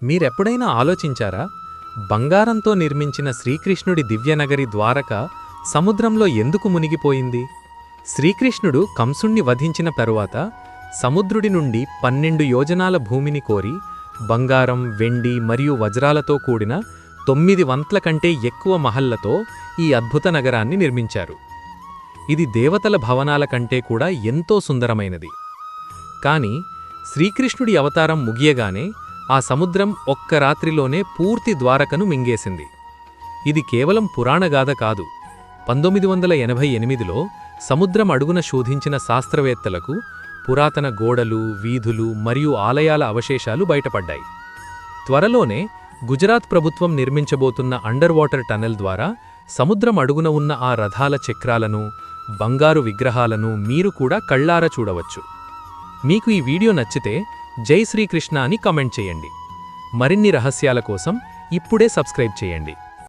మీరెప్పుడైనా ఆలోచించారా, బంగారంతో నిర్మించిన శ్రీకృష్ణుడి దివ్యనగరి ద్వారక సముద్రంలో ఎందుకు మునిగిపోయింది? శ్రీకృష్ణుడు కంసుణ్ణి వధించిన తరువాత సముద్రుడి నుండి 12 యోజనాల భూమిని కోరి బంగారం, వెండి మరియు వజ్రాలతో కూడిన 9 వంత్ల కంటే ఎక్కువ మహల్లతో ఈ అద్భుత నగరాన్ని నిర్మించారు. ఇది దేవతల భవనాల కంటే కూడా ఎంతో సుందరమైనది. కాని శ్రీకృష్ణుడి అవతారం ముగియగానే ఆ సముద్రం ఒక్క రాత్రిలోనే పూర్తి ద్వారకను మింగేసింది. ఇది కేవలం పురాణగాథ కాదు. 1988లో సముద్రం అడుగున శోధించిన శాస్త్రవేత్తలకు పురాతన గోడలు, వీధులు మరియు ఆలయాల అవశేషాలు బయటపడ్డాయి. త్వరలోనే గుజరాత్ ప్రభుత్వం నిర్మించబోతున్న అండర్ వాటర్ టనెల్ ద్వారా సముద్రం అడుగున ఉన్న ఆ రథాల చక్రాలను, బంగారు విగ్రహాలను మీరు కూడా కళ్ళారా చూడవచ్చు. మీకు ఈ వీడియో నచ్చితే జై శ్రీకృష్ణ అని కామెంట్ చేయండి. మరిన్ని రహస్యాల కోసం ఇప్పుడే సబ్స్క్రైబ్ చేయండి.